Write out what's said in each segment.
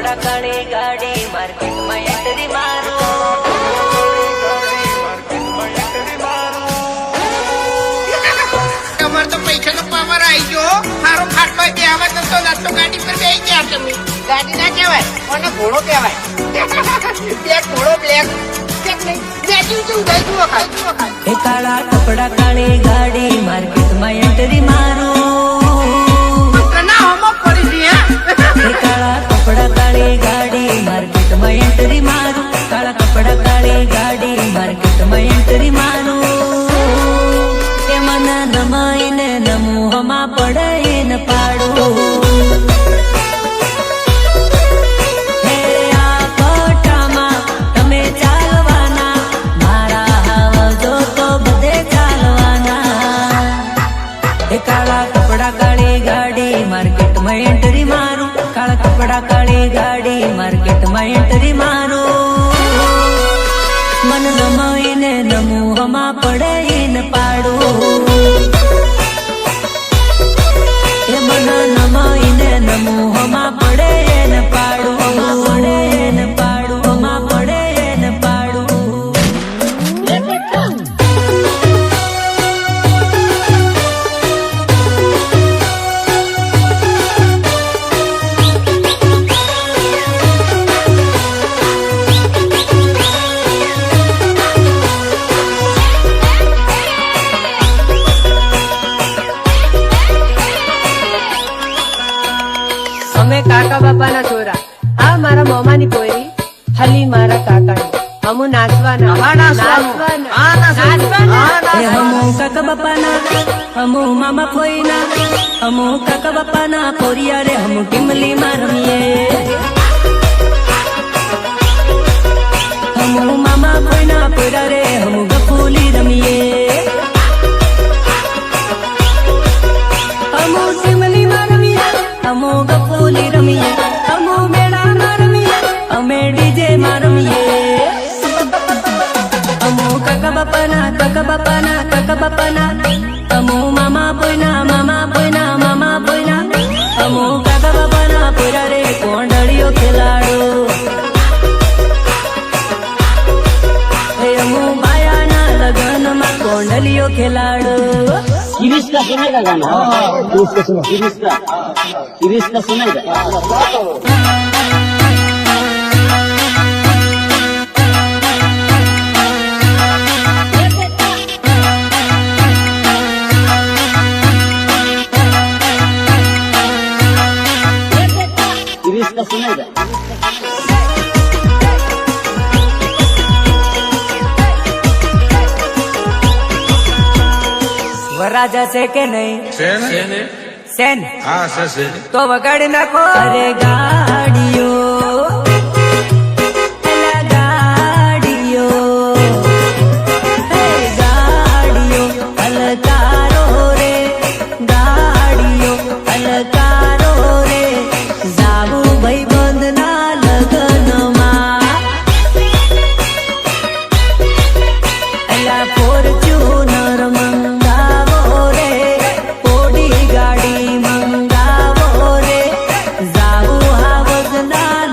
કપડા કાળી ગાડી માર્કેટમાં એન્ટ્રી મારો તમારે તો પૈસાનો પાવર આવી ગયો મારો ખાટલો બે આવે તો નાસ્તો ગાડી પર બેસી ગયા તમે ગાડી ના કહેવાય અને ઘોડો કહેવાય બ્લેક ઘોડો બ્લેક કાળા કપડા કાળી ગાડી માર્કેટમાં એન્ટ્રી મારો કાળા કપડા કાળી ગાડી માર્કેટમાં એન્ટ્રી મારો કાળા કપડા કાળી ગાડી માર્કેટમાં એન્ટ્રી મારો એ મને નમાઈને નમોહમાં પડે પાડું કાળા કપડા કાળી ગાડી માર્કેટમાં એન્ટ્રી મારું કાળા કપડા કાળી ગાડી માર્કેટમાં એન્ટ્રી મારું મન નમાઈને નમોહમાં પડે ને પાડું એ મન નમાઈને નમોહમાં પડે ને પાડું પડે ને પાડું માં પડે ને પાડું અમે કાકા બાપાના છોરા આ મારા મોમાની પોયરી હલી મારા કાકાની હમુ નાચવાના હમુ કાકા બાપાના હમુ મામા ફોઈના હમુ કાકા બાપાના પોરિયા રે હમુ ટીમલી માં રમીએ હમુ મામા ફોઈના પોરા રે હમુ ગફુલી રમીએ હમુ ટીમલી માં રમીએ હમુ ગફુલી રમીએ હમુ મેળામાં રમીએ અમે ડીજે માં રમીએ હમુ કાકા બાપાના હમુ મામા બોયના હમુ કાકા બાપાના પોરા રે કોંડળીઓ ખેલાડો હમુ બાયાના લગ્નમાં કોંડલીઓ ખેલાડો इरिस का सुनेगा गाना इरिस का सुनेगा इरिस का सुनेगा વરરાજા છે કે નહીં સેન તો વગાડી નાખો અરે ગાડીઓ અલકારો રે ગાડીઓ અલકારો રે જાવું ભાઈ બંધ ના લગનમાં અલા ફોર્ચ્યુનર મંગાવો રે ઓડી ગાડી મંગાવો રે જાવું હાવજ ના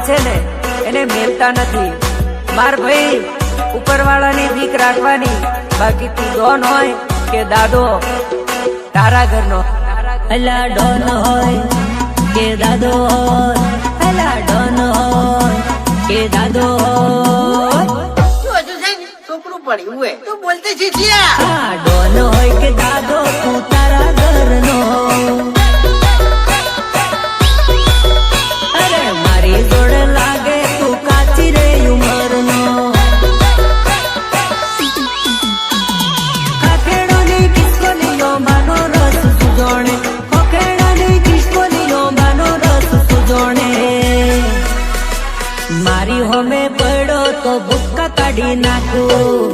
છે ને એને મેલતા નથી. માર ભાઈ ઉપરવાળાની ભીખ રાખવાની, બાકી તું ડોન હોય કે દાદો તારા ઘરનો. અલા ડોન હોય કે દાદો હોય, અલા ડોન હોય કે દાદો હોય. શું હજુ છે ને છોકરું પડ્યું હોય તું બોલતી શીખ્યા. હા ડોન હોય કે દાદો તું તારા ઘરનો. અરે મારી જોડે લાગે તું કાચી રે ઉંમરનો. ખખેડોની કિસ્કોલીઓ માનો રસ સુજોણે, ખખેડોની કિસ્કોલીઓ માનો રસ સુજોણે. મારી હોમે પડો તો ભૂક્કા કાઢી નાખું.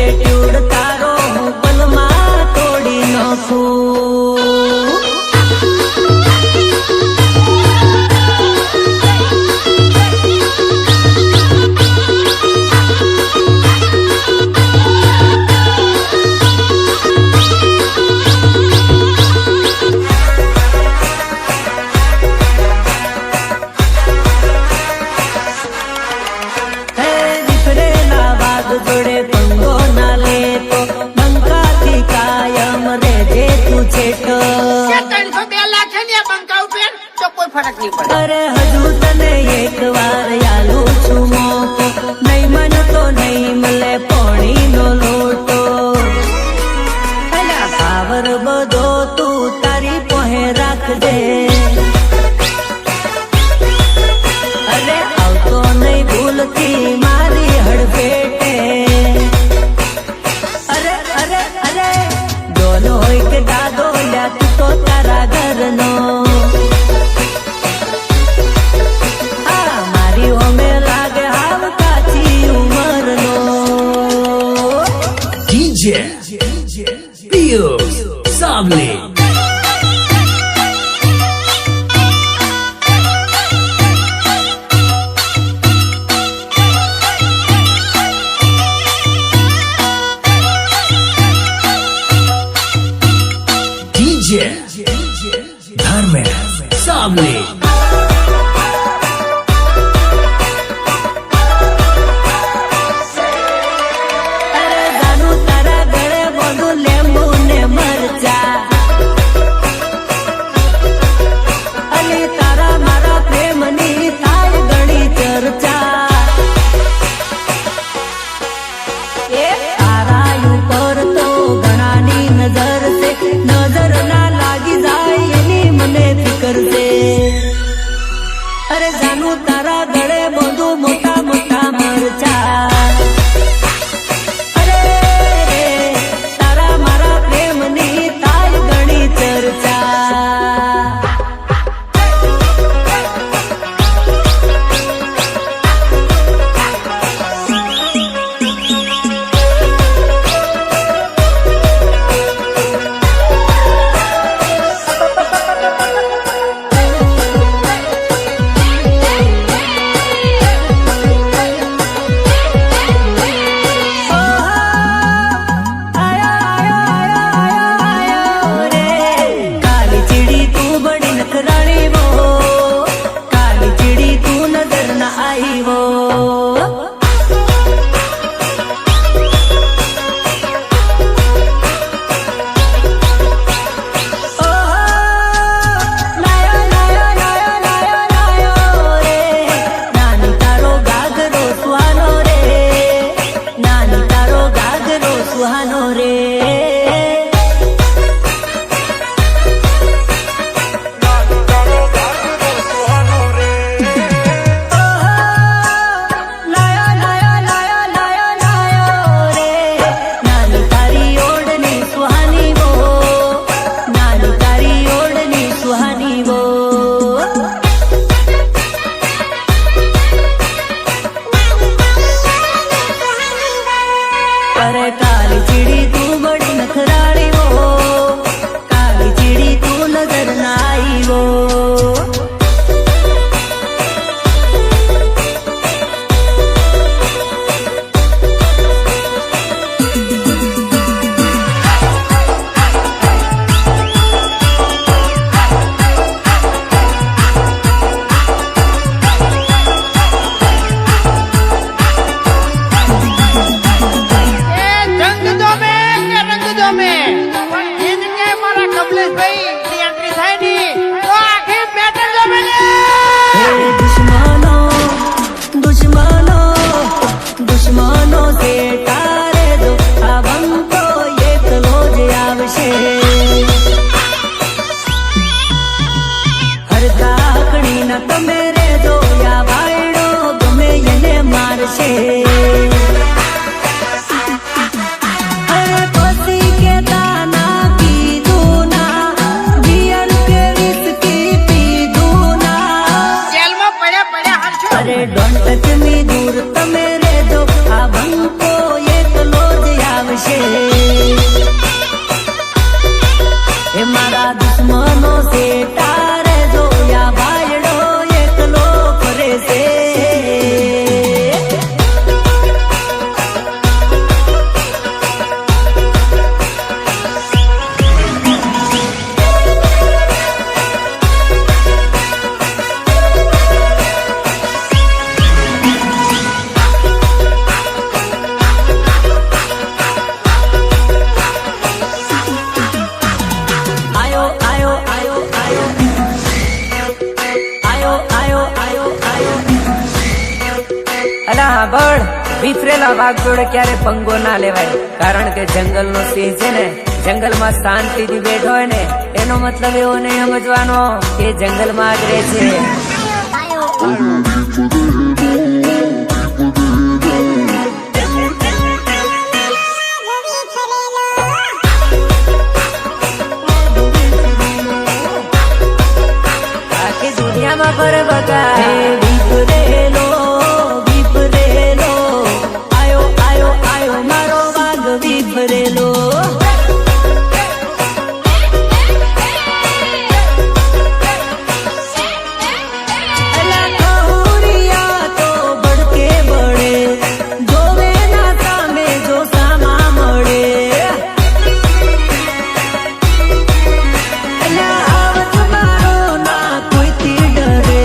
એટીટ્યુડ તારો હું પલમાં તોડી નાખું. જોડે પંગો ના લેતો, બંકાથી કાયમ રેજે તું છેટો. 302 લાખ છે ને આ બંકા ઉપર તો કોઈ ફરક નહીં પડે. અરે હજુ તને એક વાર યાલું છું મોકો, નહીં મન તો નહીં મળે પોણીનો લોટો. અલા પાવર બધો તું તારી પોહે રાખજે. અરે આવતો નહીં ભૂલથી મારી હડફેટે. અરે અરે અરે ડોન હોય કે દાદો લ્યા તું તો તારા ઘરનો. હા મારી હોમે લાગે હાવ કાચી ઉંમરનો. DJ Pius Sabli. DJ Dharmen Sabli. અરે જાનું તારા ગળે બધું લેંબુ ને મરચા. અલી તારા મારા પ્રેમની થાય ઘણી ચર્ચા. એ તારા ઉપર તો ઘણાની નજર છે, નજર ના લાગી જાય એની મને ફિકર છે. અરે જાનું તારા ગળે બધું મોટા મોટા મરચા. અરે તારા મારા પ્રેમની થાય ઘણી ચર્ચા. ડોન્ટ ટચ મી દૂર તમે રહેજો આ બંકો એકલો જ આવશે એ મારા દુશ્મનો છે તારે જોયા ભાઈડો એકલો ફરે છે વિફરેલા વાઘ જોડે ક્યારે પંગો ના લેવાય કારણ કે જંગલ નો સિંહ છે ને જંગલમાં શાંતિથી બેઠો હોય ને એનો મતલબ એવો નહીં સમજવાનો કે જંગલમાં જ રહે છે આખી દુનિયામાં ફરે બધા વિફરેલો વિફરેલો અલા ખોરિયા તો બળકે બળે જોવે ના સામે જો સામા મળે અલા આવત મારો ના કોઈથી ડરે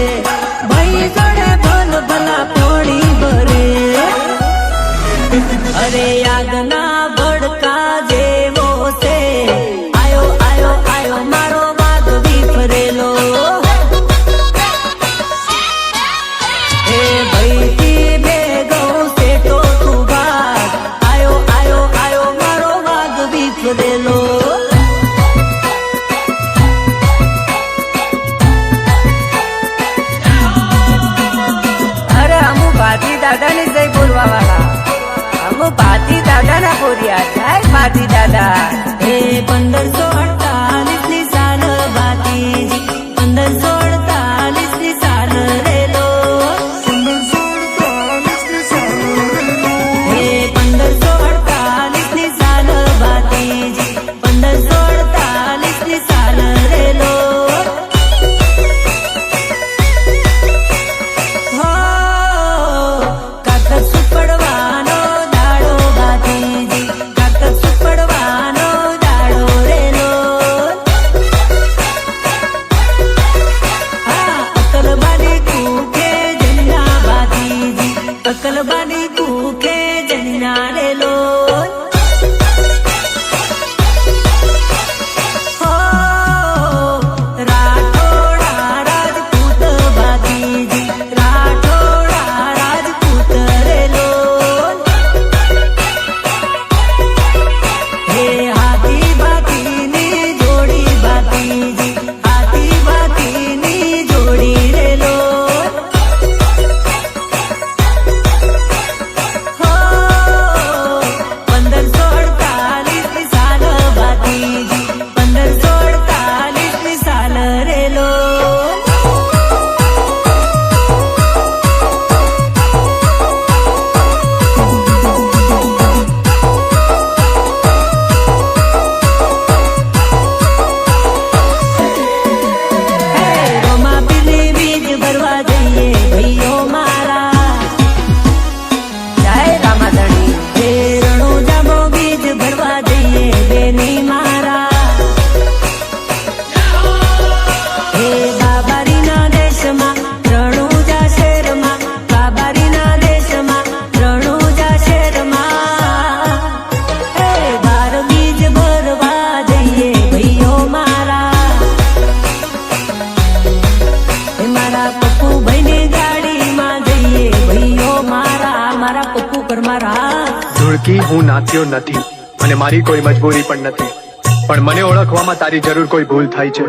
ભાઈ જોડે ભલ ભલા પાણી ભરે અરે યાદના દાદાની જય બોલવા વાળા અમુ ભાતી દાદા ના બોલ્યા જય ભાતી દાદા હે 1548 ની સાલ ભાતીજી 1548 ની સાલ રેલો હે 1548 ની સાલ ભાતીજી 1548 ની સાલ રેલો અકલબાની કુકે જન્ના રેલો રાઠોડા રાજપૂત ભાતીજી રાઠોડા રાજપૂત રેલો હે હાથી ભાતીની જોડી ભાતીજી હાથી ભાતીની જોડી રેલો ધૂળકી હું નાચ્યો નથી અને મારી કોઈ મજબૂરી પણ નથી પણ મને ઓળખવામાં તારી જરૂર કોઈ ભૂલ થાય છે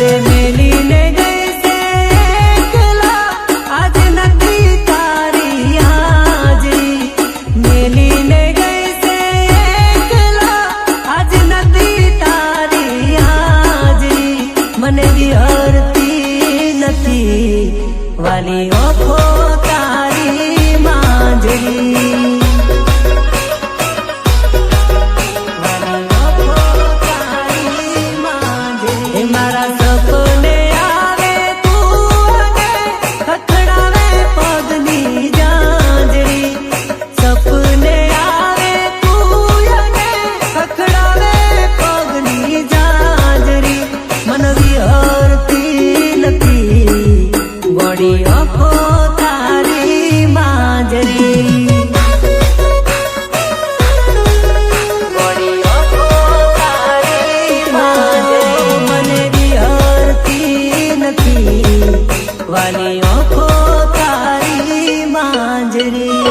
અરે મેલીને ગઈ છે એકલા આજ નથી તારી હાજરી મેલીને ગઈ છે એકલા આજ નથી તારી હાજરી મને વિહરતી નથી વાલી ઓખો તારી માંજરી મારા સપને આવે તું અને ખખડાવે પગની જાંજરી સપને આવે તું અને ખખડાવે પગની જાંજરી મન વિહરતી નથી ગોળી આંખો તારી માંજરી વાલી આંખો તારી માંજરી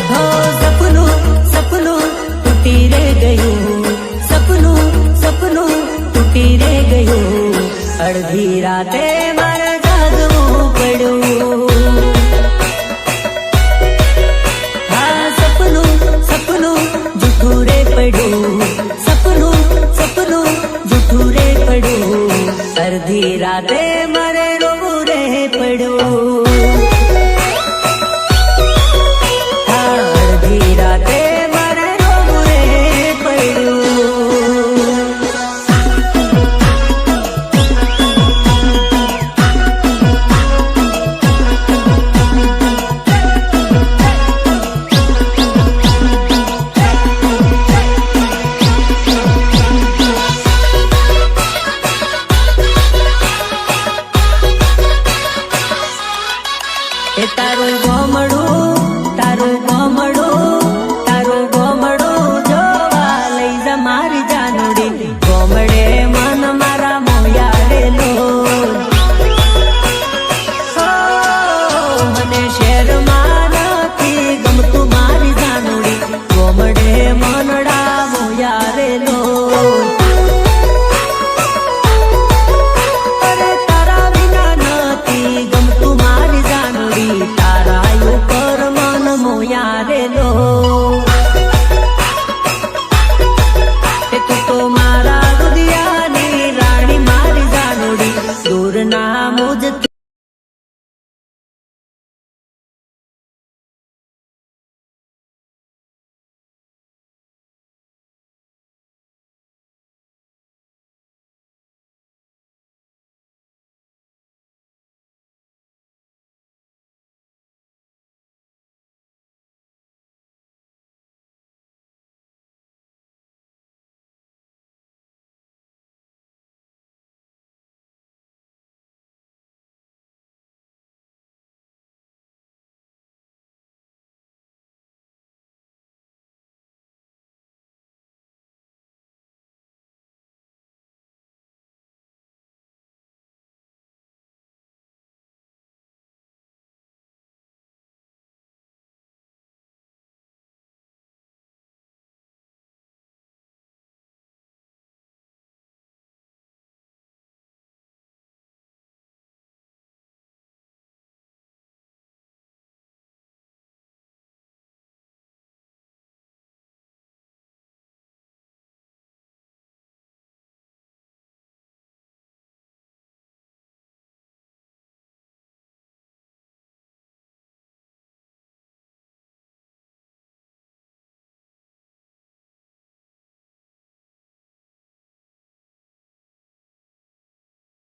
હો સપનું સપનું તૂટી રે ગયું સપનું સપનું તૂટી રે ગયું અડધી રાતે મારે જાગવું પડ્યું હા સપનું સપનું જૂઠું રે પડ્યું સપનું સપનું જૂઠું રે પડ્યું અડધી રાતે મારે રોવું રે પડ્યું